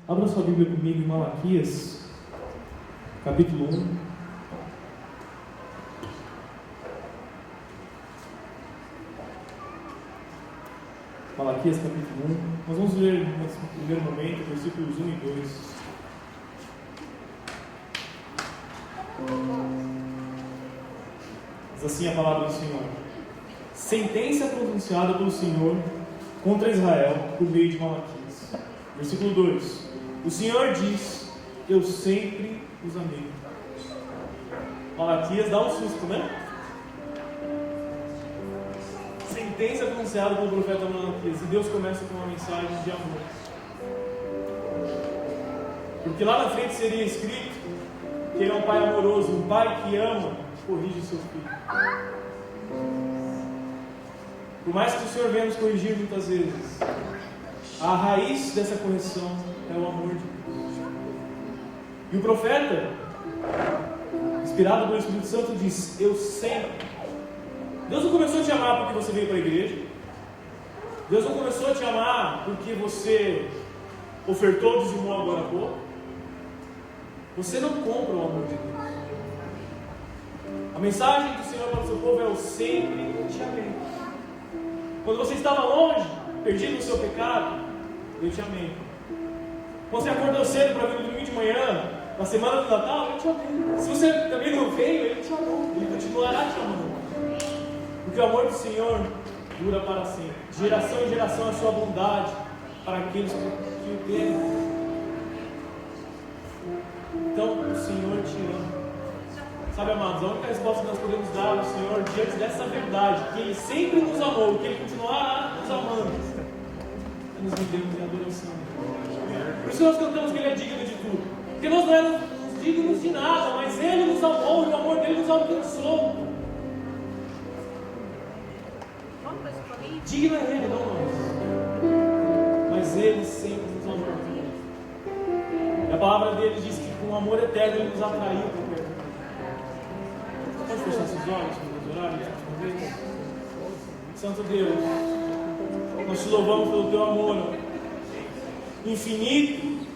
Abra sua Bíblia comigo em Malaquias, capítulo 1. Malaquias, capítulo 1. Nós vamos ler nesse primeiro momento, versículos 1 e 2. Diz assim a palavra do Senhor: sentença pronunciada pelo Senhor contra Israel por meio de Malaquias. Versículo 2: o Senhor diz: eu sempre os amei. Malaquias dá um susto, né? Sentença pronunciada pelo profeta Malaquias, e Deus começa com uma mensagem de amor. Porque lá na frente seria escrito que ele é um pai amoroso, um pai que ama, corrige seu filho. Por mais que o Senhor venha nos corrigir muitas vezes, a raiz dessa correção é o amor de Deus. E o profeta, inspirado pelo Espírito Santo, diz: eu sempre. Deus não começou a te amar porque você veio para a igreja. Deus não começou a te amar porque você ofertou, dizimou agora há pouco. Você não compra o amor de Deus. A mensagem do Senhor para o seu povo é: eu sempre te amei. Quando você estava longe, perdido no seu pecado, eu te amei. Quando você acordou cedo para vir no domingo de manhã, na semana do Natal, eu te amei. Se você também não veio, Ele te amou. Ele continuará te amando. Porque o amor do Senhor dura para sempre. De geração em geração a sua bondade para aqueles que o temem. Então o Senhor te ama. Sabe, amados, a única resposta que nós podemos dar ao Senhor diante dessa verdade, que Ele sempre nos amou, que Ele continuará nos amando, é nos rendermos em adoração. Por isso nós cantamos que Ele é digno de tudo. Porque nós não éramos dignos de nada, mas Ele nos amou e o amor dEle nos alcançou. Digno é Ele, não nós. Mas Ele sempre nos amou. E a palavra dEle diz que com amor eterno Ele nos atraiu para o perto. Pode fechar seus olhos, vamos orar uma vez. Santo Deus, nós te louvamos pelo teu amor infinito,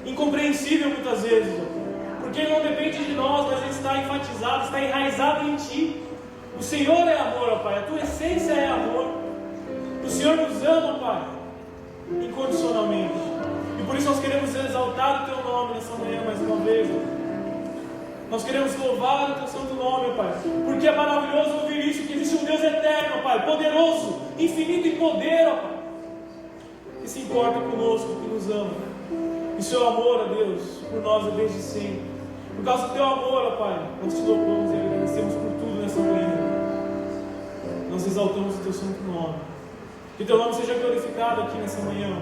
incompreensível muitas vezes, porque ele não depende de nós, mas ele está enfatizado, está enraizado em ti. O Senhor é amor, ó Pai, a tua essência é amor. O Senhor nos ama, Pai, incondicionalmente. E por isso nós queremos exaltar o teu nome nessa manhã mais uma vez, ó. Nós queremos louvar o teu santo nome, Pai, porque é maravilhoso ouvir isso, que existe um Deus eterno, Pai, poderoso, infinito em poder, ó Pai, que se importa conosco, que nos ama. E seu amor, ó Deus, por nós é desde sempre. Por causa do teu amor, ó Pai, nós te louvamos e agradecemos por tudo nessa manhã. Nós exaltamos o teu santo nome. Que teu nome seja glorificado aqui nessa manhã.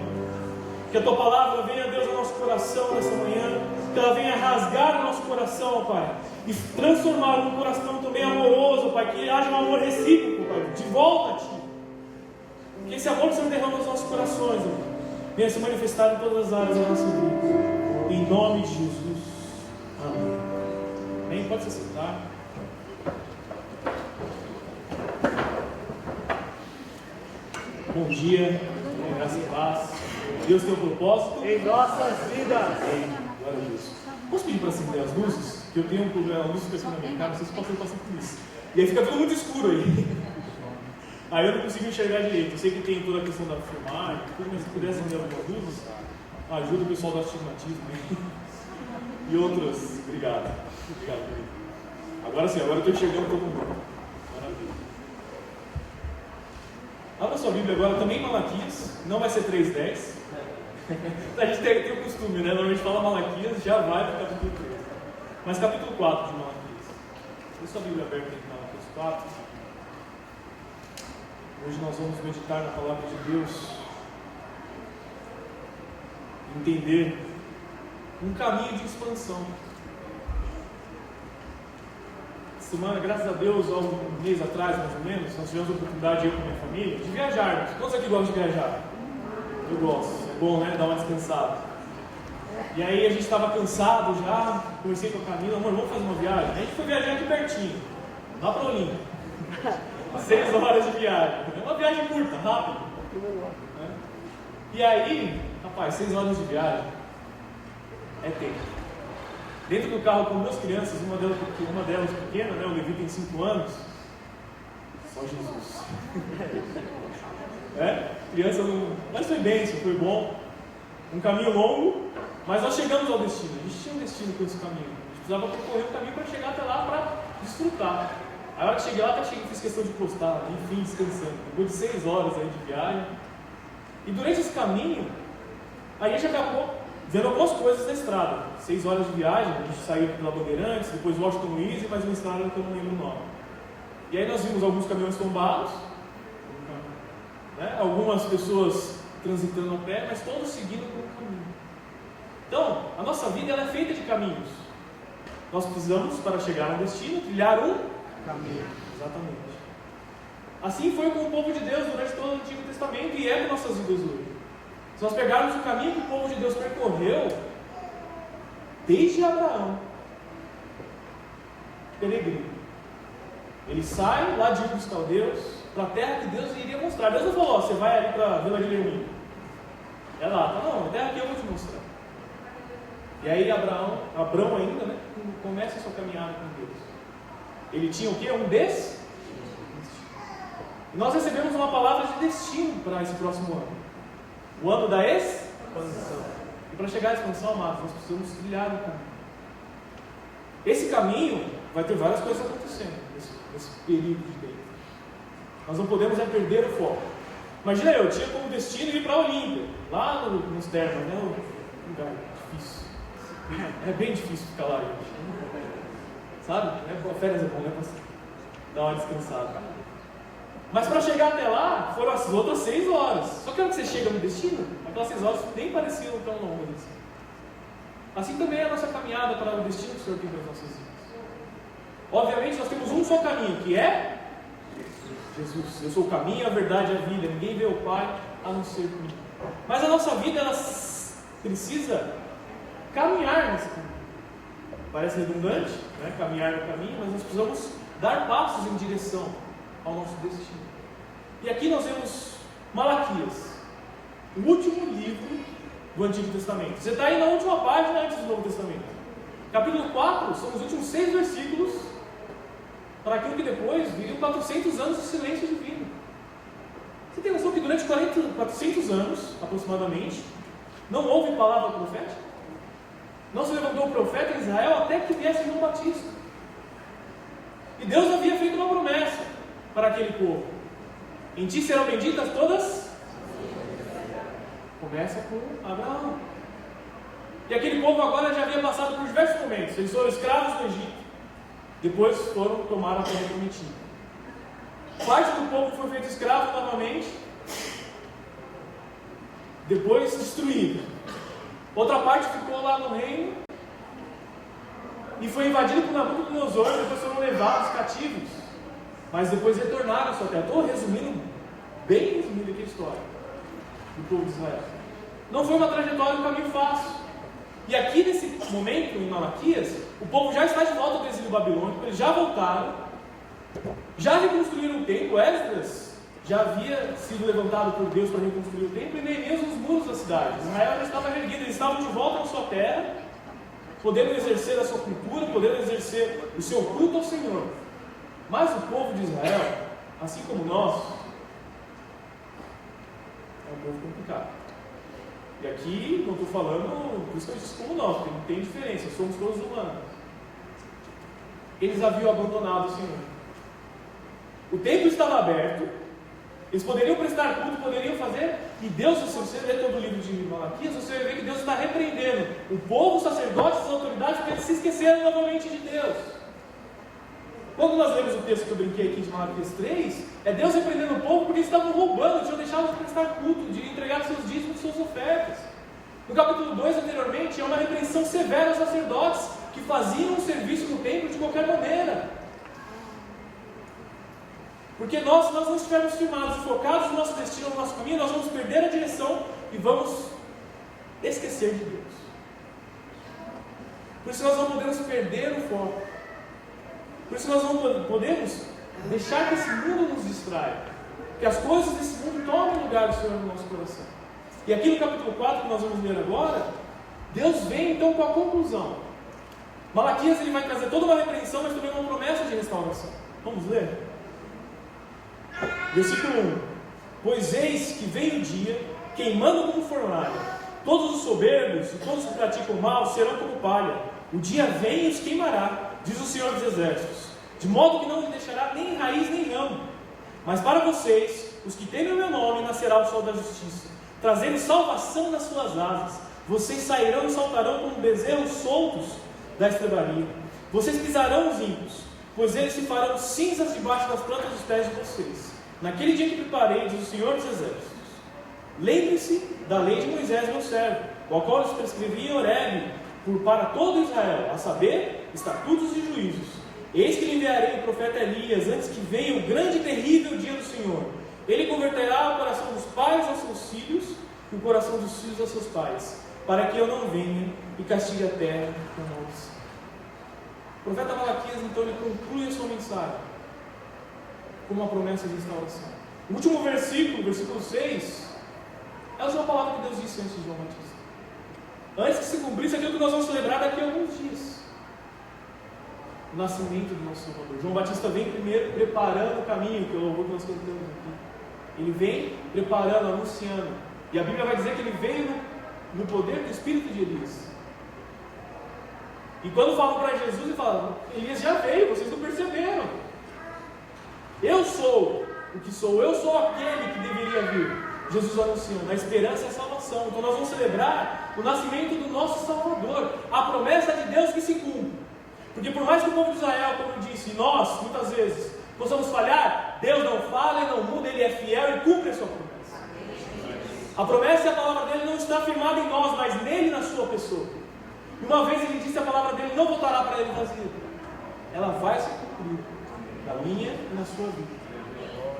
Que a tua palavra venha, Deus, ao nosso coração nessa manhã. Que ela venha rasgar o nosso coração, ó Pai, e transformar num coração também amoroso, Pai. Que haja um amor recíproco, Pai, de volta a ti. Que esse amor que o Senhor derrama nos nossos corações, ó, venha se manifestar em todas as áreas da nossa vida. Em nome de Jesus. Amém. Amém? Pode se sentar. Bom dia, graça e paz. Deus tem um propósito em nossas vidas. Amém. Glória a Deus. Posso pedir para acender as luzes? Que eu tenho um problema, a luz fica assim na minha cara, não sei se posso passar por isso. E aí fica tudo muito escuro aí. Aí eu não consigo enxergar direito. Eu sei que tem toda a questão da filmagem, tudo, mas se pudesse acender algumas luzes, ajuda o pessoal do astigmatismo e outros. Obrigado. Obrigado. Agora sim, agora eu estou enxergando todo mundo. Maravilha. Abra sua Bíblia agora, também em Malaquias, não vai ser 3:10. A gente tem o costume, né? Normalmente fala Malaquias, já vai para o capítulo 3. Mas capítulo 4 de Malaquias. Deixa sua Bíblia aberta aqui em Malaquias 4. Hoje nós vamos meditar na palavra de Deus, entender um caminho de expansão. Semana, graças a Deus, há um mês atrás, mais ou menos, nós tivemos a oportunidade, eu com a minha família, de viajar. Quantos aqui gostam de viajar? Eu gosto, é bom, né? Dar uma descansada. E aí a gente estava cansado já, conversei com a Camila, amor, vamos fazer uma viagem? A gente foi viajar aqui pertinho, lá para Olinda. 6 horas de viagem. É uma viagem curta, rápida. E aí, rapaz, 6 horas de viagem. é tempo. Dentro do carro com 2 crianças, uma delas pequena, né, o Levi tem 5 anos. Só Jesus. Criança não... Mas foi bênção, foi bom. Um caminho longo, mas nós chegamos ao destino. A gente tinha um destino com esse caminho. A gente precisava percorrer o caminho para chegar até lá para desfrutar. A hora que cheguei lá, fiz questão de postar, enfim, descansando. Depois de 6 horas aí de viagem. E durante esse caminho, a gente acabou vendo algumas coisas na estrada. 6 horas de viagem, a gente saiu pela Bandeirantes, depois Washington Luiz e mais uma estrada que eu não lembro o nome. E aí nós vimos alguns caminhões tombados, né? Algumas pessoas transitando a pé, mas todos seguindo por um caminho. Então, a nossa vida ela é feita de caminhos. Nós precisamos, para chegar ao destino, trilhar um caminho. Exatamente. Assim foi com o povo de Deus durante todo o Antigo Testamento e é com nossas vidas hoje. Se nós pegarmos o caminho que o povo de Deus percorreu, desde Abraão, peregrino, ele sai lá de Ur dos Caldeus para a terra que Deus iria mostrar. Deus não falou, você vai ali para a Vila de Leão. É lá, tá, não, a terra que eu vou te mostrar. E aí Abraão ainda, né, começa a sua caminhada com Deus. Ele tinha o quê? Um destino. E nós recebemos uma palavra de destino para esse próximo ano. O ano da expansão. E para chegar à expansão, amados, nós precisamos trilhar o caminho. Esse caminho vai ter várias coisas acontecendo nesse período de tempo. Nós não podemos perder o foco. Imagina eu tinha como destino ir para a Olímpia, lá nos termas, né? Um lugar difícil. É bem difícil ficar lá, gente. Sabe? Férias é bom, né? Pra dar uma descansada. Mas para chegar até lá, foram as outras 6 horas. Só que quando você chega no destino, aquelas 6 horas nem pareciam tão longas assim. Assim também é a nossa caminhada para o destino que o Senhor tem para as nossas vidas. Obviamente nós temos um só caminho, que é Jesus. Eu sou o caminho, a verdade e a vida. Ninguém vê o Pai a não ser por mim. Mas a nossa vida, ela precisa caminhar nesse caminho. Parece redundante, né? Caminhar no caminho, mas nós precisamos dar passos em direção ao nosso destino. E aqui nós vemos Malaquias, o último livro do Antigo Testamento. Você está aí na última página antes do Novo Testamento. Capítulo 4 são os últimos 6 versículos para aquilo que depois viriam 400 anos de silêncio divino. Você tem noção que durante 400 anos, aproximadamente, não houve palavra profética? Não se levantou o profeta em Israel até que viesse João Batista. E Deus havia feito uma promessa para aquele povo: em ti serão benditas todas. Começa com Abraão. E aquele povo agora já havia passado por diversos momentos. Eles foram escravos no Egito, depois foram tomar a terra prometida. Parte do povo foi feito escravo novamente, depois destruído. Outra parte ficou lá no reino e foi invadido por Nabucodonosor, depois foram levados cativos, mas depois retornaram à sua terra. Estou resumindo, bem resumindo aqui a história do povo de Israel. Não foi uma trajetória, um caminho fácil. E aqui nesse momento, em Malaquias, o povo já está de volta do exílio babilônico, eles já voltaram, já reconstruíram o templo. Esdras já havia sido levantado por Deus para reconstruir o templo, e Neemias os muros da cidade. Israel já estava erguido, eles estavam de volta à sua terra, podendo exercer a sua cultura, podendo exercer o seu culto ao Senhor. Mas o povo de Israel, assim como nós, é um povo complicado. E aqui não estou falando, por isso que eu disse como nós, porque não tem diferença, somos todos humanos. Eles haviam abandonado o Senhor. O templo estava aberto, eles poderiam prestar culto, poderiam fazer, e Deus, se você ler todo o livro de Malaquias, você vai ver que Deus está repreendendo o povo, os sacerdotes, as autoridades, porque eles se esqueceram novamente de Deus. Quando nós lemos o texto que eu brinquei aqui de Malaquias 3, é Deus repreendendo o povo porque eles estavam roubando, tinham deixado de prestar culto, de entregar seus dízimos e suas ofertas. No capítulo 2, anteriormente, é uma repreensão severa aos sacerdotes que faziam o serviço no templo de qualquer maneira. Porque nós, se nós não estivermos firmados e focados no nosso destino, no nosso caminho, nós vamos perder a direção e vamos esquecer de Deus. Por isso nós não podemos perder o foco. Por isso nós não podemos deixar que esse mundo nos distraia, que as coisas desse mundo tomem lugar do Senhor no nosso coração. E aqui no capítulo 4, que nós vamos ler agora, Deus vem então com a conclusão. Malaquias ele vai trazer toda uma repreensão, mas também uma promessa de restauração. Vamos ler? Versículo 1: Pois eis que vem o dia, queimando como fornalha. Todos os soberbos e todos que praticam o mal serão como palha. O dia vem e os queimará, diz o Senhor dos Exércitos, de modo que não lhes deixará nem raiz nem ramo. Mas para vocês, os que temem o meu nome, nascerá o sol da justiça, trazendo salvação nas suas asas. Vocês sairão e saltarão como bezerros soltos da estrebaria. Vocês pisarão os ímpios, pois eles se farão cinzas debaixo das plantas dos pés de vocês. Naquele dia que preparei, diz o Senhor dos Exércitos, lembre-se da lei de Moisés, meu servo, o qual lhes prescrevi em Horebe, para todo Israel, a saber, estatutos e juízos. Eis que lhe enviarei o profeta Elias, antes que venha o grande e terrível dia do Senhor. Ele converterá o coração dos pais aos seus filhos, e o coração dos filhos aos seus pais, para que eu não venha e castigue a terra com maldição. O profeta Malaquias, então, ele conclui a sua mensagem com uma promessa de restauração. O último versículo, versículo 6, é a última palavra que Deus disse antes de João Batista. Antes que se cumprisse aquilo que nós vamos celebrar daqui a alguns dias. O nascimento do nosso Salvador. João Batista vem primeiro preparando o caminho, que é o louvor que nós cantamos aqui. Ele vem preparando, anunciando. E a Bíblia vai dizer que ele veio no poder do Espírito de Elias. E quando falam para Jesus, ele fala: Elias já veio, vocês não perceberam. Eu sou o que sou, eu sou aquele que deveria vir. Jesus anunciou, na esperança e a salvação. Então nós vamos celebrar o nascimento do nosso Salvador, a promessa de Deus que se cumpre. Porque por mais que o povo de Israel, como eu disse, e nós, muitas vezes, possamos falhar, Deus não falha, não muda, Ele é fiel e cumpre a sua promessa. A promessa e a palavra dele não está firmada em nós, mas nele, na sua pessoa. E uma vez ele disse, a palavra dele não voltará para ele vazia. Ela vai se cumprir na minha e na sua vida,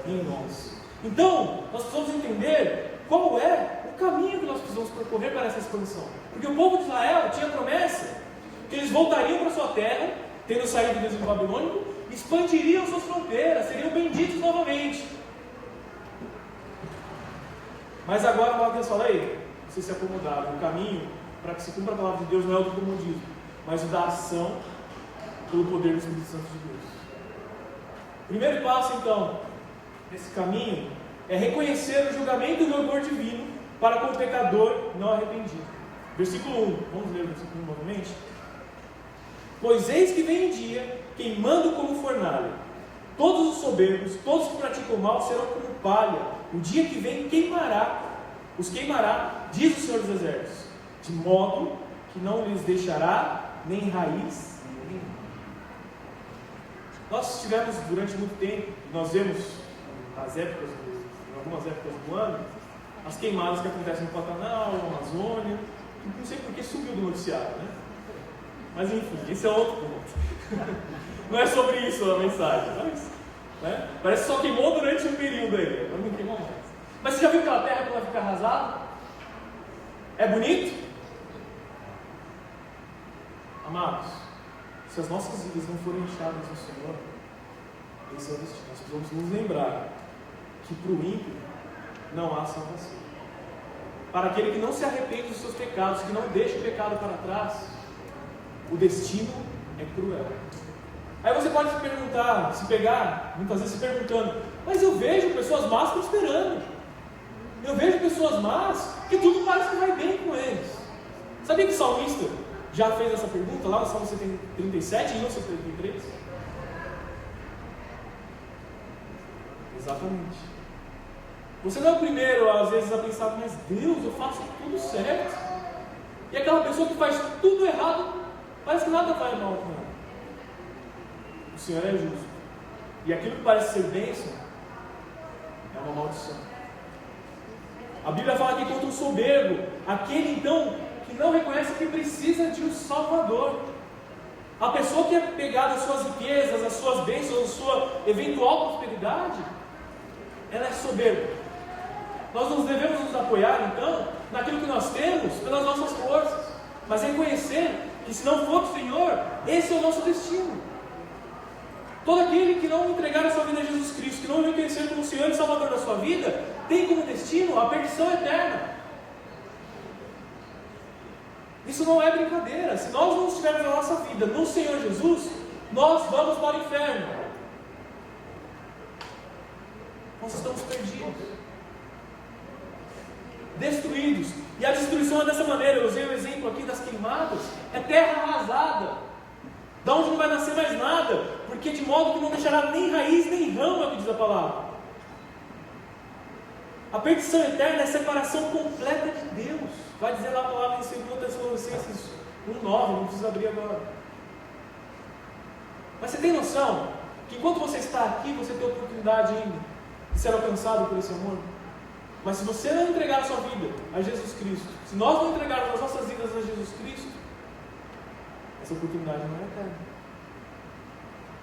e em nós. Então, nós precisamos entender qual é o caminho que nós precisamos percorrer para essa expansão. Porque o povo de Israel tinha promessa que eles voltariam para sua terra, tendo saído do exílio babilônico, expandiriam suas fronteiras, seriam benditos novamente. Mas agora, como Deus fala aí, vocês se acomodaram. O caminho para que se cumpra a palavra de Deus não é o do comodismo, mas o da ação pelo poder do Espírito Santo de Deus. Primeiro passo, então, nesse caminho é reconhecer o julgamento e o rigor divino para com o pecador não arrependido. Versículo 1, vamos ler o versículo 1 novamente. Pois eis que vem um dia, queimando como fornalha. Todos os soberbos, todos que praticam o mal serão como palha. O dia que vem os queimará, diz o Senhor dos Exércitos, de modo que não lhes deixará nem raiz, nem ramo. Nós tivemos durante muito tempo, nós vemos em algumas épocas do ano, as queimadas que acontecem no Pantanal, na Amazônia. Não sei porque subiu do noticiário, né? Mas enfim, esse é outro ponto. Não é sobre isso a mensagem, mas, né? Parece que só queimou durante um período aí, agora não queimou mais. Mas você já viu aquela terra que vai ficar arrasada? É bonito? Amados, se as nossas vidas não forem inchadas no Senhor, esse é o destino. Nós precisamos nos lembrar que para o ímpio não há salvação. Para aquele que não se arrepende dos seus pecados, que não deixa o pecado para trás, o destino é cruel. Aí você pode se perguntar, muitas vezes se perguntando, mas eu vejo pessoas más prosperando. Eu vejo pessoas más que tudo parece que vai bem com eles. Sabia que o salmista já fez essa pergunta lá no Salmo 37 e no 73? Exatamente. Você não é o primeiro, às vezes, a pensar, mas Deus, eu faço tudo certo. E aquela pessoa que faz tudo errado, parece que nada vai mal com ela. O Senhor é justo. E aquilo que parece ser bênção é uma maldição. A Bíblia fala que contra o soberbo, aquele então que não reconhece que precisa de um Salvador. A pessoa que é pegada às suas riquezas, às suas bênçãos, à sua eventual prosperidade, ela é soberba. Nós nos devemos nos apoiar então naquilo que nós temos pelas nossas forças, mas reconhecer que se não for o Senhor, esse é o nosso destino. Todo aquele que não entregar a sua vida a Jesus Cristo, que não reconhecer como Senhor e Salvador da sua vida, tem como destino a perdição eterna. E Isso não é brincadeira. Se nós não estivermos a nossa vida no Senhor Jesus, nós vamos para o inferno. Nós estamos perdidos, destruídos. E a destruição é dessa maneira. Eu usei o exemplo aqui das queimadas. É terra arrasada, da onde não vai nascer mais nada, porque de modo que não deixará nem raiz nem ramo, é o que diz a palavra. A perdição eterna é a separação completa de Deus. Vai dizer lá a palavra em 2 Tessalonicenses 1:9, não precisa abrir agora. Mas você tem noção que enquanto você está aqui, você tem a oportunidade ainda de ser alcançado por esse amor? Mas se você não entregar a sua vida a Jesus Cristo, se nós não entregarmos as nossas vidas a Jesus Cristo, essa oportunidade não é eterna.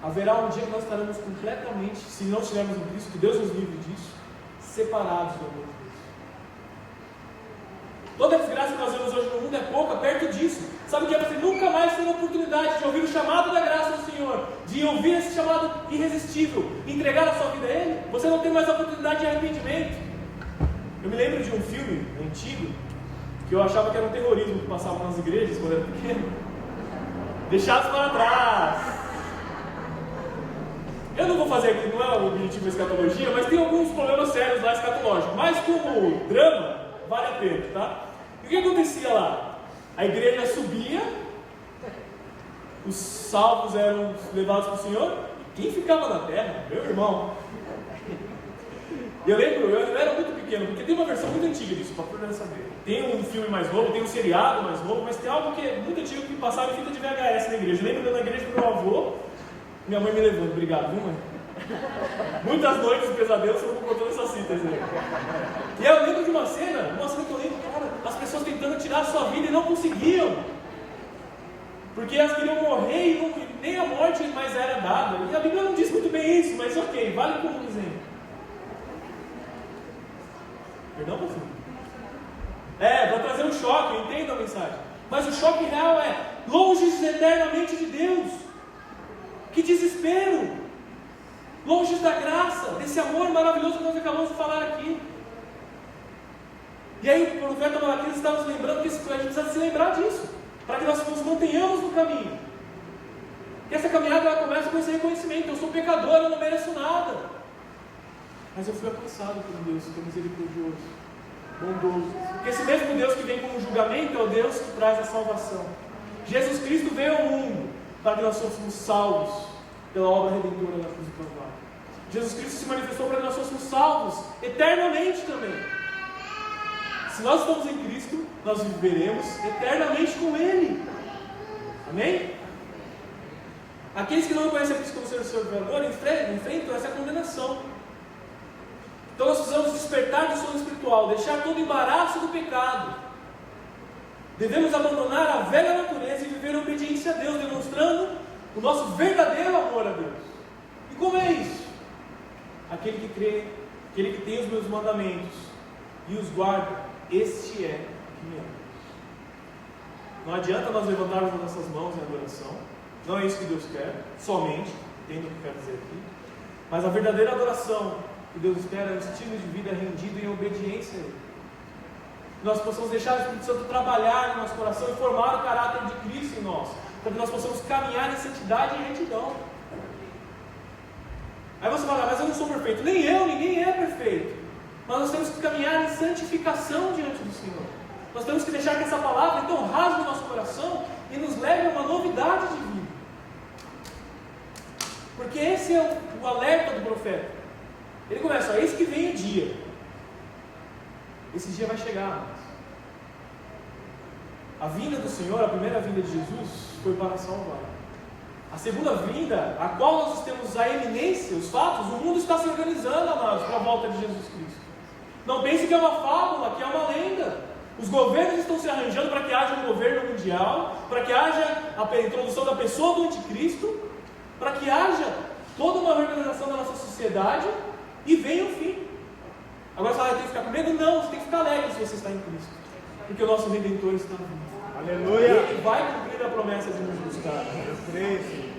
Haverá um dia que nós estaremos completamente, se não estivermos em Cristo, que Deus nos livre disso, separados do amor de Deus. Toda a desgraça que nós vemos hoje no mundo é pouca perto disso. Sabe o que é? Você nunca mais ter a oportunidade de ouvir o chamado da graça do Senhor, de ouvir esse chamado irresistível, entregar a sua vida a Ele. Você não tem mais a oportunidade de arrependimento. Eu me lembro de um filme antigo, que eu achava que era um terrorismo que passava nas igrejas quando eu era pequeno. Deixados para trás. Eu não vou fazer aqui, não é o objetivo da escatologia, mas tem alguns problemas sérios lá escatológicos. Mas como drama, vale a pena, tá? E o que acontecia lá? A igreja subia, os salvos eram levados para o Senhor, e quem ficava na terra? Meu irmão. Eu lembro, eu era muito pequeno, porque tem uma versão muito antiga disso, para poder saber. Tem um filme mais novo, tem um seriado mais novo, mas tem algo que é muito antigo que passava em fita de VHS na igreja. Eu lembro na igreja do meu avô, minha mãe me levando, obrigado, viu, mãe? Muitas noites de pesadelos eu vou contando essas citas aí. E aí eu lembro de uma cena que eu lembro, cara, as pessoas tentando tirar a sua vida e não conseguiam. Porque elas queriam morrer e nem a morte mais era dada. E a Bíblia não diz muito bem isso, mas ok, vale como exemplo. Perdão, pastor? Para trazer um choque, eu entendo a mensagem. Mas o choque real é longe eternamente de Deus. Que desespero! Longe da graça, desse amor maravilhoso que nós acabamos de falar aqui. E aí o profeta Malaquias está nos lembrando que a gente precisa se lembrar disso, para que nós nos mantenhamos no caminho. E essa caminhada ela começa com esse reconhecimento: eu sou pecador, eu não mereço nada. Mas eu fui alcançado por Deus, que é misericordioso, bondoso. Porque esse mesmo Deus que vem como julgamento é o Deus que traz a salvação. Jesus Cristo veio ao mundo para que nós fôssemos salvos pela obra redentora da cruz do Calvário. Jesus Cristo se manifestou para que nós fôssemos salvos eternamente também. Se nós estamos em Cristo, nós viveremos eternamente com Ele. Amém? Aqueles que não conhecem a Cristo como Senhor e Salvador enfrentam essa condenação. Então nós precisamos despertar do sono espiritual, deixar todo o embaraço do pecado. Devemos abandonar a velha natureza e viver em obediência a Deus, demonstrando o nosso verdadeiro amor a Deus. E como é isso? Aquele que crê, aquele que tem os meus mandamentos e os guarda, este é que me ama. Não adianta nós levantarmos as nossas mãos em adoração, não é isso que Deus quer, somente, entenda o que eu quero dizer aqui. Mas a verdadeira adoração que Deus espera é um estilo de vida rendido em obediência a Ele. Nós possamos deixar o Espírito Santo trabalhar no nosso coração e formar o caráter de Cristo em nós, para que nós possamos caminhar em santidade e retidão. Aí você fala: mas eu não sou perfeito. Nem eu, ninguém é perfeito. Mas nós temos que caminhar em santificação diante do Senhor. Nós temos que deixar que essa palavra então rasgue o nosso coração e nos leve a uma novidade de vida. Porque esse é o alerta do profeta. Ele começa: eis que vem o dia. Esse dia vai chegar. A vinda do Senhor, a primeira vinda de Jesus, foi para salvar. A segunda vinda, a qual nós temos a eminência, os fatos, o mundo está se organizando, amados, para a volta de Jesus Cristo. Não pense que é uma fábula, que é uma lenda. Os governos estão se arranjando para que haja um governo mundial, para que haja a introdução da pessoa do anticristo, para que haja toda uma organização da nossa sociedade e venha o fim. Agora você fala: tem que ficar com medo? Não, você tem que ficar alegre se você está em Cristo, porque o nosso Redentor está vindo. Aleluia! Ele vai cumprir a promessa de nos buscar. Eu creio.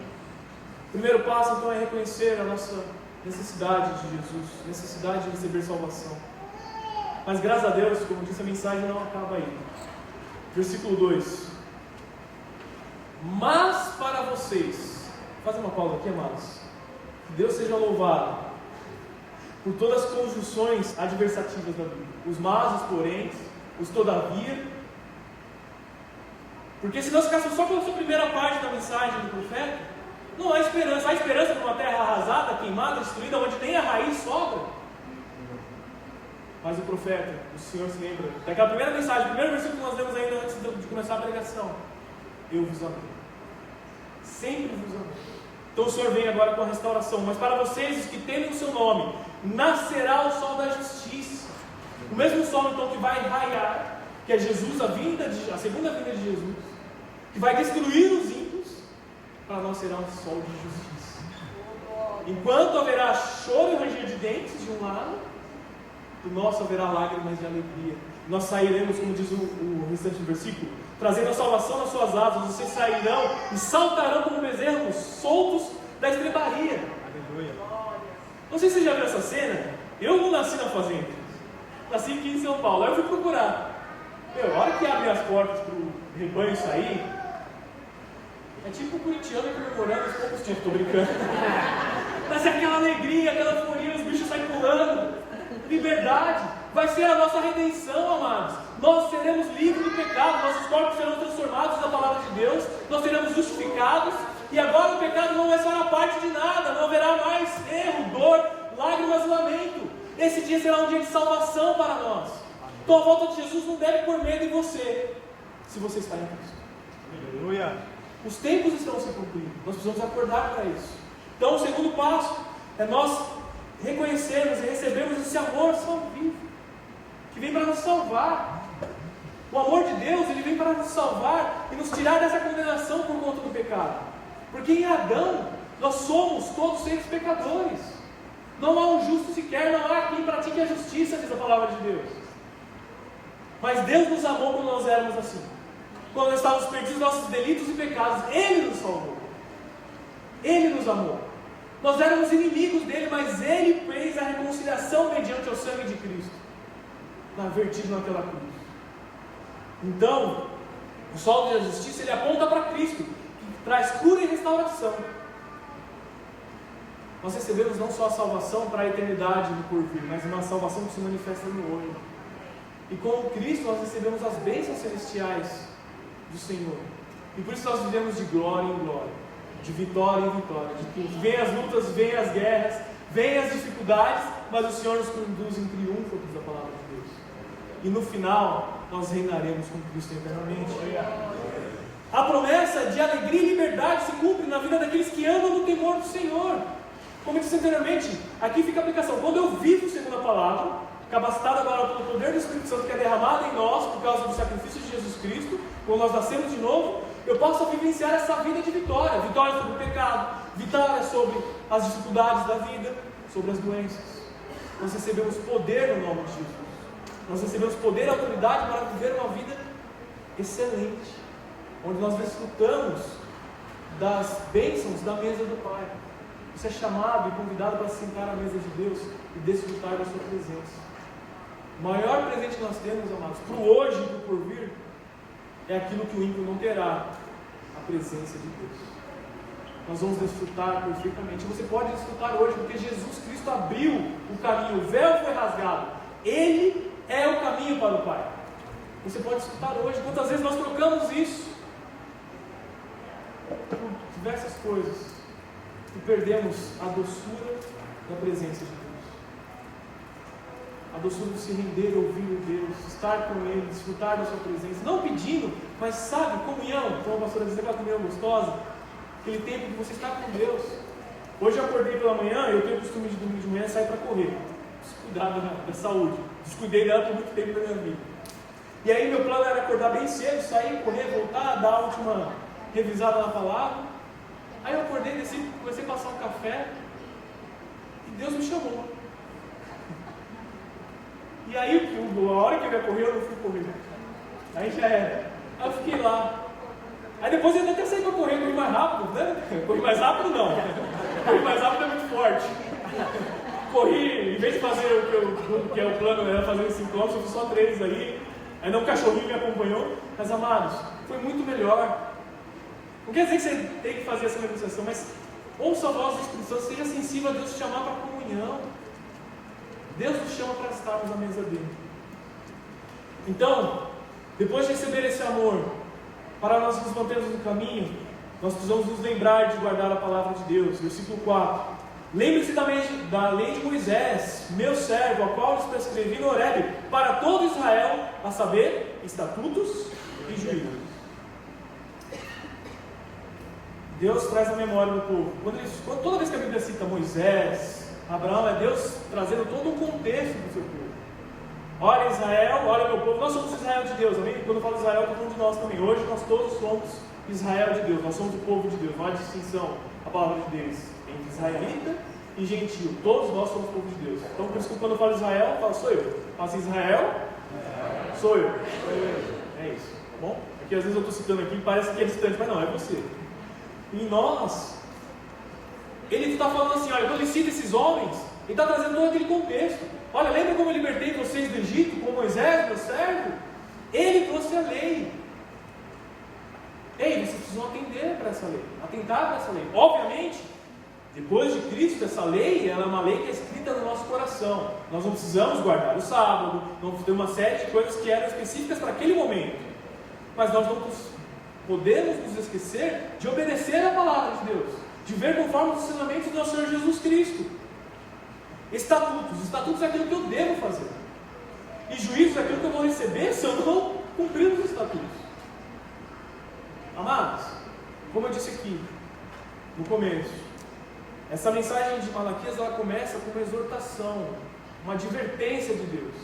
O primeiro passo então é reconhecer a nossa necessidade de Jesus, necessidade de receber salvação. Mas graças a Deus, como disse, a mensagem não acaba aí. Versículo 2: Mas para vocês, faz uma pausa aqui, amados. Que Deus seja louvado por todas as conjunções adversativas da Bíblia. Os mas, os porém, os todavia. Porque se nós ficássemos só pela sua primeira parte da mensagem do profeta, não há esperança. Há esperança para uma terra arrasada, queimada, destruída, onde nem a raiz sobra. Mas o profeta, o Senhor se lembra daquela primeira mensagem, o primeiro versículo que nós lemos ainda antes de começar a pregação. Eu vos amei. Sempre vos amei. Então o Senhor vem agora com a restauração. Mas para vocês, os que temem o seu nome, nascerá o sol da justiça. O mesmo sol então que vai raiar, que é Jesus, a segunda vinda de Jesus, que vai destruir os ímpios, para nós será um sol de justiça. Enquanto haverá choro e ranger de dentes de um lado, do nosso haverá lágrimas de alegria. Nós sairemos, como diz o restante do versículo, trazendo a salvação nas suas asas. Vocês sairão e saltarão como bezerros soltos da estrebaria. Aleluia. Não sei se você já viu essa cena. Eu não nasci na fazenda, nasci aqui em São Paulo. Aí eu fui procurar. A hora que abre as portas para o rebanho sair, é tipo o corintiano comemorando os poucos títulos. Estou brincando. Mas é aquela alegria, aquela euforia, os bichos saem pulando. Liberdade, vai ser a nossa redenção, amados. Nós seremos livres do pecado, nossos corpos serão transformados na palavra de Deus, nós seremos justificados, e agora o pecado não vai ser a parte de nada, não haverá mais erro, dor, lágrimas e lamento. Esse dia será um dia de salvação para nós. Então a volta de Jesus não deve pôr medo em você, se você está em Cristo. Aleluia. Os tempos estão se cumprindo, nós precisamos acordar para isso. Então o segundo passo é nós reconhecermos e recebermos esse amor salvífico, que vem para nos salvar. O amor de Deus, ele vem para nos salvar e nos tirar dessa condenação por conta do pecado. Porque em Adão, nós somos todos seres pecadores. Não há um justo sequer, não há quem pratique a justiça, diz a palavra de Deus. Mas Deus nos amou quando nós éramos assim. Quando nós estávamos perdidos nos nossos delitos e pecados, Ele nos salvou. Ele nos amou. Nós éramos inimigos dele, mas ele fez a reconciliação mediante o sangue de Cristo, vertido naquela cruz. Então, o sol da justiça, ele aponta para Cristo, que traz cura e restauração. Nós recebemos não só a salvação para a eternidade no porvir, mas uma salvação que se manifesta no hoje. E com Cristo nós recebemos as bênçãos celestiais do Senhor. E por isso nós vivemos de glória em glória, de vitória em vitória, de que vem as lutas, vem as guerras, vem as dificuldades, mas o Senhor nos conduz em triunfo, diz a palavra de Deus. E no final, nós reinaremos com Cristo eternamente. A promessa de alegria e liberdade se cumpre na vida daqueles que andam no temor do Senhor. Como eu disse anteriormente, aqui fica a aplicação. Quando eu vivo segundo a palavra, capacitado agora pelo poder do Espírito Santo que é derramado em nós, por causa do sacrifício de Jesus Cristo, quando nós nascemos de novo, eu posso vivenciar essa vida de vitória. Vitória sobre o pecado, vitória sobre as dificuldades da vida, sobre as doenças. Nós recebemos poder no nome de Jesus. Nós recebemos poder e autoridade para viver uma vida excelente, onde nós desfrutamos das bênçãos da mesa do Pai. Você é chamado e convidado para sentar à mesa de Deus e desfrutar da sua presença. O maior presente que nós temos, amados, para o hoje e para o porvir, é aquilo que o ímpio não terá, a presença de Deus. Nós vamos desfrutar perfeitamente. Você pode desfrutar hoje, porque Jesus Cristo abriu o caminho, o véu foi rasgado. Ele é o caminho para o Pai. Você pode desfrutar hoje. Quantas vezes nós trocamos isso por diversas coisas e perdemos a doçura da presença de Deus. A doçura de se render, ouvir o Deus, estar com Ele, desfrutar da sua presença, não pedindo, mas sabe, comunhão, como a pastora diz, aquela comunhão gostosa, aquele tempo que você está com Deus. Hoje eu acordei pela manhã, eu tenho o costume de domingo de manhã sair para correr, cuidar da saúde, descuidei dela por muito tempo da minha vida. E aí meu plano era acordar bem cedo, sair, correr, voltar, dar a última revisada na palavra. Aí eu acordei, desci, comecei a passar um café, e Deus me chamou. E aí, a hora que eu ia correr, eu não fui correr. Aí já era. Aí eu fiquei lá. Aí depois eu até saí para correr, corri mais rápido, né? Corri mais rápido não. Corri mais rápido é muito forte. Corri, em vez de fazer o que é o plano, era fazer 5 km, eu fiz só 3 aí. Ainda um cachorrinho me acompanhou. Mas amados, foi muito melhor. Não quer dizer que você tem que fazer essa negociação, mas ouça a voz do Espírito Santo, seja sensível a Deus te chamar para a comunhão. Deus nos chama para estarmos à mesa dele. Então, depois de receber esse amor, para nós nos mantermos no caminho, nós precisamos nos lembrar de guardar a palavra de Deus. Versículo 4. Lembre-se da lei de Moisés, meu servo, a qual lhes prescrevi no Horebe, para todo Israel, a saber, estatutos e juízos. Deus traz a memória do povo. Toda vez que a Bíblia cita Moisés, Abraão, é Deus trazendo todo um contexto do seu povo. Olha Israel, olha meu povo, nós somos Israel de Deus, amém? Quando eu falo Israel, eu estou falando de nós também. Hoje nós todos somos Israel de Deus, nós somos o povo de Deus. Não há distinção, a palavra de Deus, entre israelita e gentil. Todos nós somos o povo de Deus. Então por isso que quando eu falo Israel, eu falo, sou eu. Falo assim, Israel, sou eu. É isso, tá bom? Porque às vezes eu estou citando aqui, parece que é distante, mas não, é você. E nós, ele está falando assim, olha, quando ele cita esses homens, ele está trazendo todo aquele contexto. Olha, lembra como eu libertei vocês do Egito, com Moisés, meu servo? Ele trouxe a lei. Ei, vocês precisam atender para essa lei, atentar para essa lei. Obviamente, depois de Cristo, essa lei, ela é uma lei que é escrita no nosso coração. Nós não precisamos guardar o sábado, não ter uma série de coisas que eram específicas para aquele momento. Mas nós não podemos nos esquecer de obedecer a palavra de Deus, de ver conforme os ensinamentos do nosso Senhor Jesus Cristo. Estatutos é aquilo que eu devo fazer, e juízos é aquilo que eu vou receber se eu não cumprir os estatutos. Amados, como eu disse aqui no começo, essa mensagem de Malaquias, ela começa com uma exortação, uma advertência de Deus,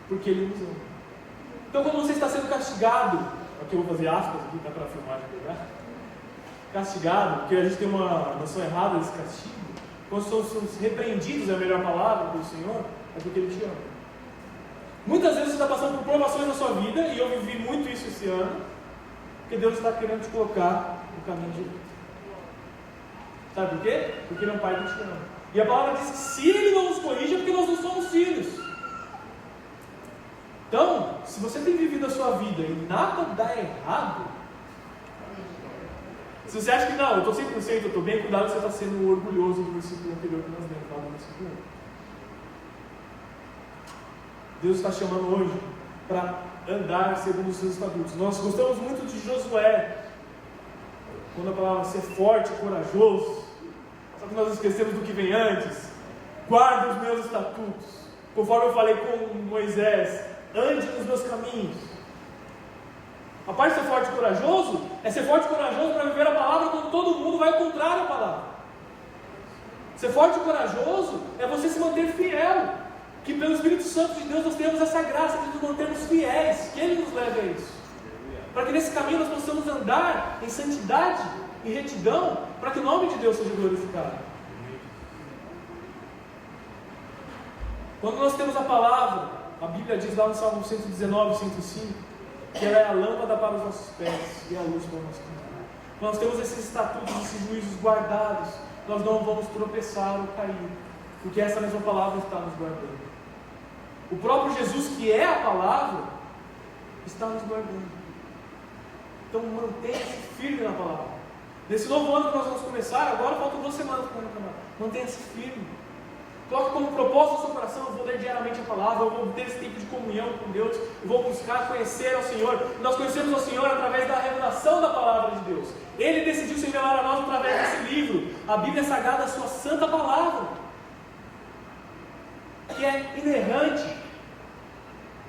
porque Ele nos ama. Então quando você está sendo castigado, aqui eu vou fazer aspas aqui, tá para a filmagem pegar, castigado, porque a gente tem uma noção errada desse castigo. Quando somos repreendidos, é a melhor palavra pelo Senhor, é porque Ele te ama. Muitas vezes você está passando por provações na sua vida, e eu vivi muito isso esse ano, porque Deus está querendo te colocar no caminho direito. Sabe por quê? Porque Ele é um Pai que te ama. E a palavra diz que se Ele não nos corrige, é porque nós não somos filhos. Então, se você tem vivido a sua vida e nada dá errado, se você acha que não, eu estou 100%, eu estou bem, cuidado que você está sendo orgulhoso do versículo anterior que nós lemos, lá no versículo 1. Deus está chamando hoje para andar segundo os seus estatutos. Nós gostamos muito de Josué, quando a palavra ser forte e corajoso, só que nós esquecemos do que vem antes. Guarde os meus estatutos, conforme eu falei com Moisés, ande nos meus caminhos. A parte de ser forte e corajoso é ser forte e corajoso para viver a palavra quando todo mundo vai contrário à palavra. Ser forte e corajoso é você se manter fiel, que pelo Espírito Santo de Deus nós temos essa graça de nos mantermos fiéis, que Ele nos leve a isso, para que nesse caminho nós possamos andar em santidade, em retidão, para que o nome de Deus seja glorificado. Quando nós temos a palavra, a Bíblia diz lá no Salmo 119, 105, que ela é a lâmpada para os nossos pés e a luz para o nosso caminho. Nós temos esses estatutos, esses juízos guardados, nós não vamos tropeçar ou cair, porque essa mesma palavra está nos guardando. O próprio Jesus, que é a palavra, está nos guardando. Então mantenha-se firme na palavra. Nesse novo ano que nós vamos começar, agora faltam 2 semanas para acabar. Mantenha-se firme. Coloque como propósito no seu coração: eu vou ler diariamente a palavra, eu vou ter esse tipo de comunhão com Deus, eu vou buscar conhecer ao Senhor. Nós conhecemos ao Senhor através da revelação da palavra de Deus. Ele decidiu se revelar a nós através desse livro, a Bíblia Sagrada, a sua santa palavra, que é inerrante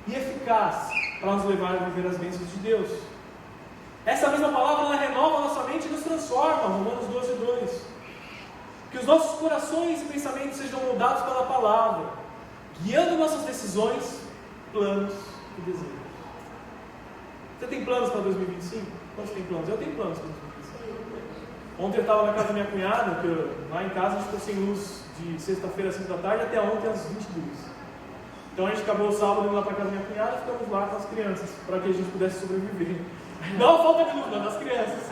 e eficaz para nos levar a viver as bênçãos de Deus. Essa mesma palavra, ela renova a nossa mente e nos transforma. Romanos 12:2. Que os nossos corações e pensamentos sejam moldados pela palavra, guiando nossas decisões, planos e desejos. Você tem planos para 2025? Quantos tem planos? Eu tenho planos para 2025. Ontem eu estava na casa da minha cunhada, lá em casa a gente ficou sem luz de sexta-feira às 5 da tarde até ontem às 22. Então a gente acabou o sábado indo lá para a casa da minha cunhada e ficamos lá com as crianças, para que a gente pudesse sobreviver. Não a falta de luz, não, das crianças.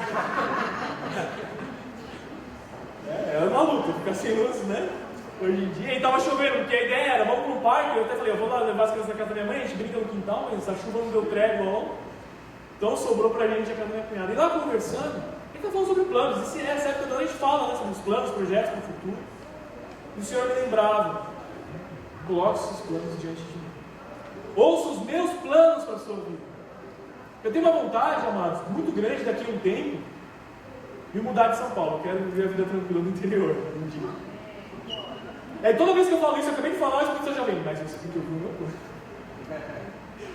É uma luta, ficar sem luz, né? Hoje em dia, e estava chovendo, porque a ideia era, vamos para um parque. Eu até falei, eu vou lá levar as crianças na casa da minha mãe, a gente brinca no quintal, mas a chuva não deu trégua, não. Então sobrou pra gente a casa da minha cunhada. E lá conversando, ele está falando sobre planos. Essa época da gente fala, né, sobre os planos, projetos para o futuro. E o Senhor me lembrava: coloque esses planos diante de mim. Ouça os meus planos para a sua vida. Eu tenho uma vontade, amados, muito grande daqui a um tempo, de mudar de São Paulo. Eu quero viver a vida tranquila no interior, um dia. Aí toda vez que eu falo isso, eu acabei de falar, o Espírito Santo já vem, mas você tem que ouvir o meu plano.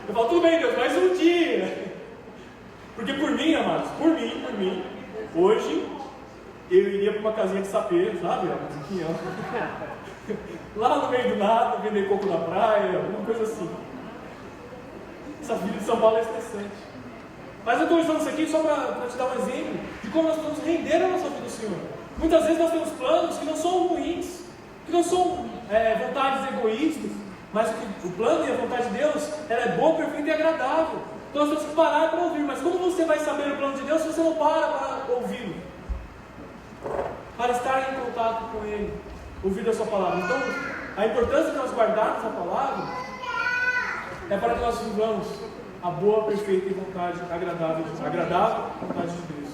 Eu falo, tudo bem, Deus, mais um dia. Porque por mim, amados, por mim, hoje eu iria para uma casinha de sapeiro, sabe? Lá no meio do nada, vender coco na praia, alguma coisa assim. Essa vida de São Paulo é estressante. Mas eu estou usando isso aqui só para te dar um exemplo de como nós podemos render a nossa vida ao Senhor. Muitas vezes nós temos planos que não são ruins, que não são vontades egoístas, mas o plano e a vontade de Deus, ela é boa, perfeita e agradável. Então nós temos que parar para ouvir. Mas como você vai saber o plano de Deus se você não para ouvi-lo? Para estar em contato com Ele, ouvir a sua palavra. Então, a importância de nós guardarmos a palavra é para que nós vivamos a boa, perfeita e vontade agradável vontade de Deus.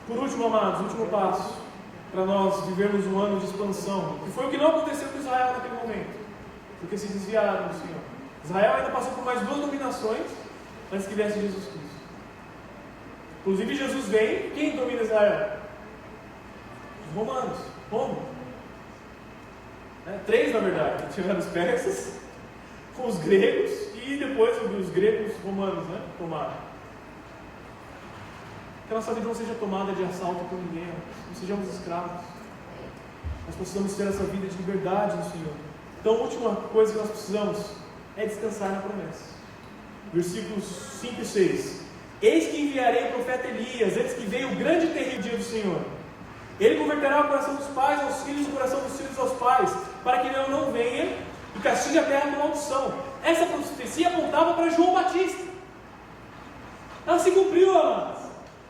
Por último, amados, último passo para nós vivermos um ano de expansão, que foi o que não aconteceu com Israel naquele momento, porque se desviaram do Senhor. Israel ainda passou por mais 2 dominações antes que viesse Jesus Cristo. Inclusive Jesus vem, quem domina Israel? Os romanos, Roma. 3 na verdade, tiveram os persas, com os gregos e depois os gregos romanos, né? Tomaram. Que a nossa vida não seja tomada de assalto por ninguém, não sejamos escravos. Nós precisamos ter essa vida de liberdade no Senhor. Então a última coisa que nós precisamos é descansar na promessa. Versículos 5 e 6. Eis que enviarei o profeta Elias, antes que venha o grande e terrível dia do Senhor. Ele converterá o coração dos pais aos filhos e o coração dos filhos aos pais, para que não venha e castigue a terra com maldição. Essa profecia apontava para João Batista. Ela se cumpriu, amados.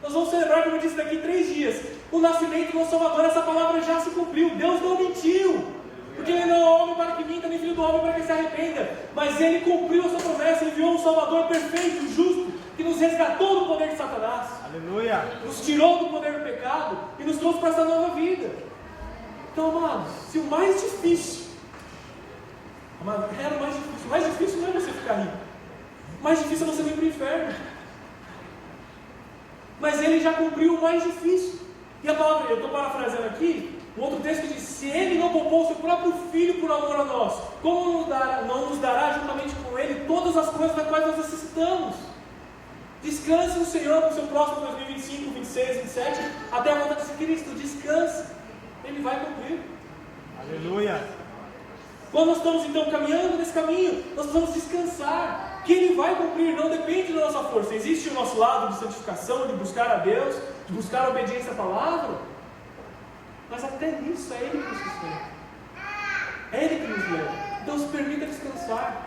Nós vamos celebrar, como eu disse, daqui 3 dias, o nascimento do nosso Salvador. Essa palavra já se cumpriu. Deus não mentiu. Porque Ele não é homem para que minta, nem filho do homem para que se arrependa. Mas Ele cumpriu a sua promessa, enviou um Salvador perfeito e justo, que nos resgatou do poder de Satanás. Aleluia! Nos tirou do poder do pecado e nos trouxe para essa nova vida. Então, amados, se o mais difícil, era o mais difícil não é você ficar rico. O mais difícil é você vir para o inferno. Mas Ele já cumpriu o mais difícil. E a palavra, eu estou parafraseando aqui, um outro texto que diz: se Ele não poupou o seu próprio Filho por amor a nós, como não nos dará juntamente com Ele todas as coisas das quais nós necessitamos? Descanse no Senhor para o seu próximo 2025, 26, 27, até a volta de Cristo. Descanse, Ele vai cumprir. Aleluia! Quando nós estamos então caminhando nesse caminho, nós precisamos descansar, que Ele vai cumprir, não depende da nossa força. Existe o nosso lado de santificação, de buscar a Deus, de buscar a obediência à palavra, mas até nisso é Ele que nos sustenta, é Ele que nos leva. Então se permita descansar.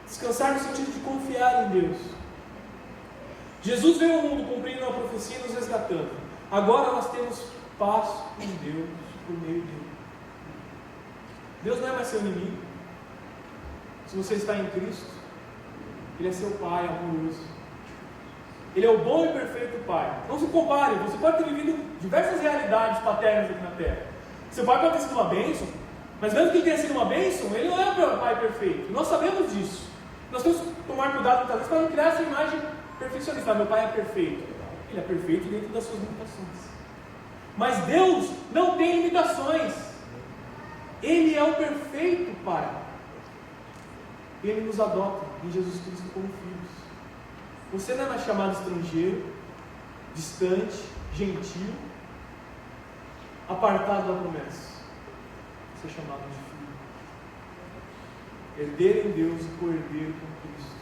Descansar no sentido de confiar em Deus. Jesus veio ao mundo cumprindo a profecia e nos resgatando. Agora nós temos paz com Deus por meio dele. Deus não é mais seu inimigo. Se você está em Cristo, Ele é seu Pai amoroso. Ele é o bom e perfeito Pai. Não se compare. Você pode ter vivido diversas realidades paternas aqui na terra. Seu pai pode ter sido uma bênção, mas mesmo que ele tenha sido uma bênção, ele não é o Pai perfeito. Nós sabemos disso. Nós temos que tomar cuidado muitas vezes para não criar essa imagem perfeccionista. Meu pai é perfeito. Ele é perfeito dentro das suas limitações. Mas Deus não tem limitações. Ele é o perfeito Pai. Ele nos adota em Jesus Cristo como filhos. Você não é mais chamado estrangeiro, distante, gentil, apartado da promessa. Você é chamado de filho. Herdeiro em Deus e co-herdeiro com Cristo.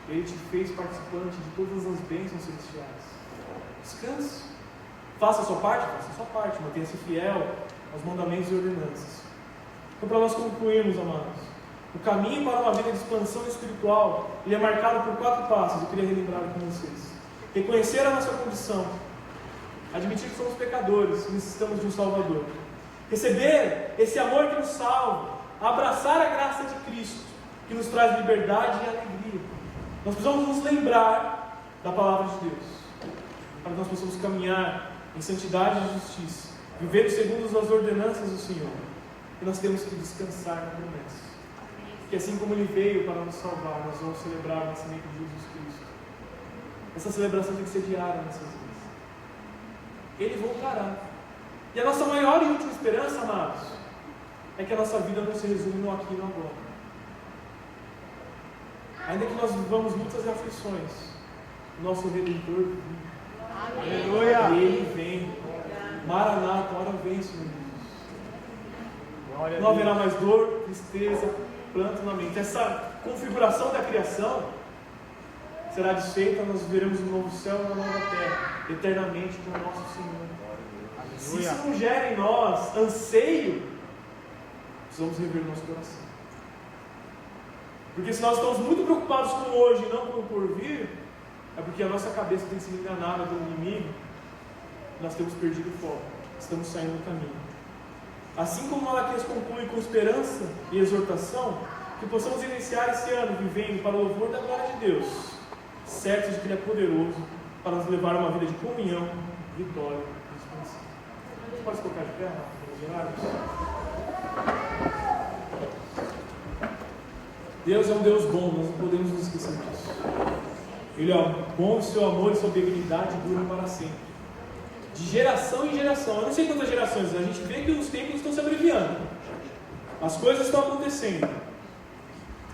Ele te fez participante de todas as bênçãos celestiais. Descanse. Faça a sua parte, mantenha-se fiel aos mandamentos e ordenanças. Então, para nós concluirmos, amados, o caminho para uma vida de expansão espiritual, ele é marcado por 4 passos. Eu queria relembrar com vocês. Reconhecer a nossa condição, admitir que somos pecadores e necessitamos de um Salvador, receber esse amor que nos salva, abraçar a graça de Cristo, que nos traz liberdade e alegria, Nós precisamos nos lembrar da palavra de Deus, para que nós possamos caminhar em santidade e justiça, viver segundo as ordenanças do Senhor. E nós temos que descansar na promessa, que assim como Ele veio para nos salvar, nós vamos celebrar o nascimento de Jesus Cristo. Essa celebração tem que ser diária nessas vidas. Ele voltará. E a nossa maior e última esperança, amados, é que a nossa vida não se resume no aqui e no agora. Ainda que nós vivamos lutas e aflições, o nosso Redentor vive. Aleluia! Ele vem. Maranata, hora vem, Senhor Jesus. Não haverá mais dor, tristeza, planto na mente. Essa configuração da criação será desfeita, nós veremos um novo céu e uma nova terra, eternamente com o nosso Senhor. Se isso não gera em nós anseio, precisamos rever o nosso coração. Porque se nós estamos muito preocupados com o hoje e não com o porvir, é porque a nossa cabeça tem sido enganada pelo inimigo, nós temos perdido o foco, estamos saindo do caminho. Assim como Malaquias conclui com esperança e exortação, que possamos iniciar esse ano vivendo para o louvor da glória de Deus, certos de que Ele é poderoso para nos levar a uma vida de comunhão, vitória e expansão. Você pode colocar de pé, Deus é um Deus bom, nós não podemos nos esquecer disso. Ele é bom, seu amor e sua benignidade duram para sempre, de geração em geração. Eu não sei quantas gerações, a gente vê que os tempos estão se abreviando, as coisas estão acontecendo.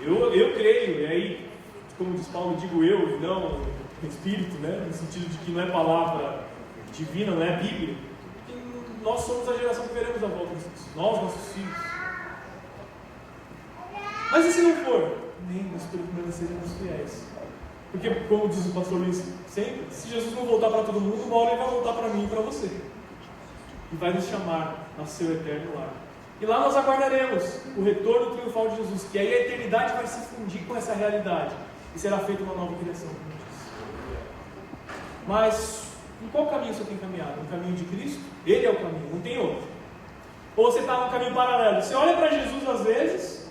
Eu creio, e aí, como diz Paulo, digo eu, e não Espírito, né? No sentido de que não é palavra divina, não é Bíblia, que nós somos a geração que veremos a volta de Jesus, nós, nossos filhos. Mas e se não for? Nem nós permaneceremos fiéis. Porque, como diz o pastor Luiz sempre, se Jesus não voltar para todo mundo, uma hora Ele vai voltar para mim e para você. E vai nos chamar ao seu eterno lar. E lá nós aguardaremos o retorno triunfal de Jesus, que aí a eternidade vai se fundir com essa realidade. E será feita uma nova criação, como eu disse. Mas, em qual caminho você tem caminhado? No caminho de Cristo? Ele é o caminho, não tem outro. Ou você está no caminho paralelo? Você olha para Jesus às vezes,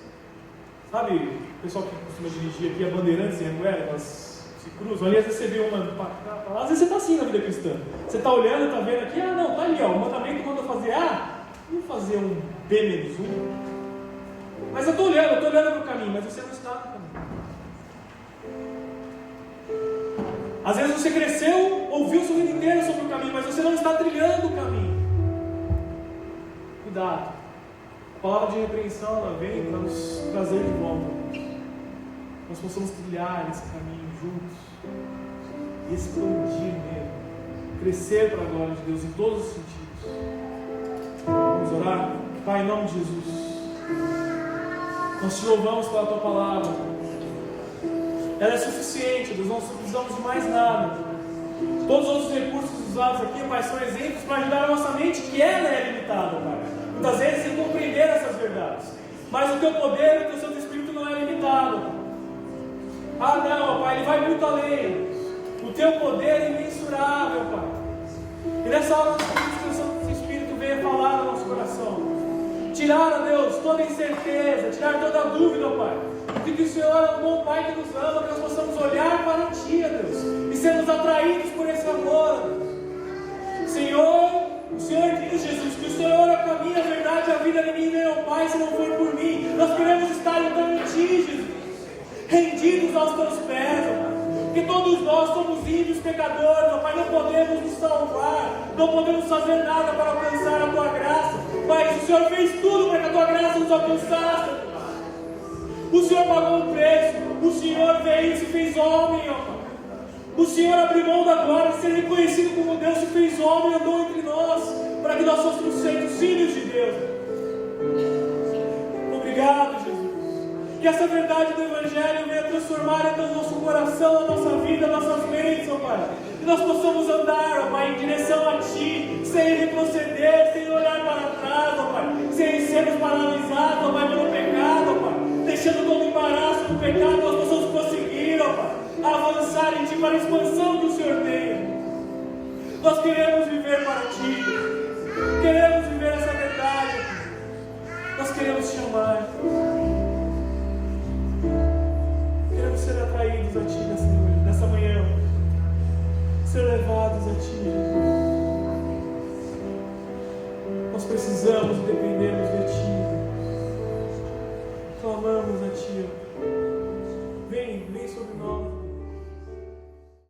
sabe, o pessoal que costuma dirigir aqui, a Bandeirantes e a Anguera, elas se cruzam, ali às vezes você vê uma para lá, às vezes você está assim na vida cristã. Você está olhando, está vendo aqui, não, está ali, o mandamento quando eu fazer vamos fazer um B-1. Mas eu estou olhando para o caminho, mas você não está no caminho. Às vezes você cresceu, ouviu sua vida inteira sobre o caminho, mas você não está trilhando o caminho. Cuidado. A palavra de repreensão, ela vem para nos trazer de volta. Nós possamos trilhar esse caminho juntos. E expandir mesmo. Crescer para a glória de Deus em todos os sentidos. Vamos orar? Pai, em nome de Jesus. Nós te louvamos pela tua palavra. Ela é suficiente, Deus, nós não precisamos de mais nada. Todos os outros recursos usados aqui, Pai, são exemplos para ajudar a nossa mente, que ela é limitada, Pai. Muitas vezes em compreender essas verdades. Mas o teu poder, o teu Santo Espírito não é limitado. Não, Pai, Ele vai muito além. O teu poder é imensurável, Pai. E nessa hora nós pedimos que o Santo Espírito venha falar no nosso coração. Tirar, ó Deus, toda incerteza, tirar toda dúvida, ó Pai. De que o Senhor é um bom Pai que nos ama, que nós possamos olhar para Ti, ó Deus, e sermos atraídos por esse amor, ó Deus. Senhor, o Senhor diz, Jesus, que o Senhor é o caminho, a verdade, a vida, ninguém vem ao Pai se não for por mim. Nós queremos estar lutando em Ti, Jesus, rendidos aos Teus pés, ó Pai. Que todos nós somos ímpios pecadores, ó Pai, não podemos nos salvar, não podemos fazer nada para alcançar a Tua graça. Pai, o Senhor fez tudo para que a Tua graça nos alcançasse, ó Pai. O Senhor pagou o preço, o Senhor veio e se fez homem, ó Pai. O Senhor abriu mão da glória de ser reconhecido como Deus, se fez homem e andou entre nós, para que nós fôssemos feitos filhos de Deus. Obrigado, Jesus. Que essa verdade do Evangelho venha transformar então o nosso coração, a nossa vida, nossas mentes, ó Pai. Que nós possamos andar, ó Pai, em direção a Ti, sem retroceder, sem olhar para trás, ó Pai, sem sermos paralisados, ó Pai, pelo pecado, ó Pai. Deixando todo o embaraço do pecado, nós possamos prosseguir, ó Pai, avançar em Ti para a expansão que o Senhor tem. Nós queremos viver para Ti, queremos viver essa verdade, nós queremos Te amar, queremos ser ser atraídos a Ti nessa manhã, ser levados a Ti, Jesus. Nós precisamos e dependemos de Ti. Clamamos a Ti,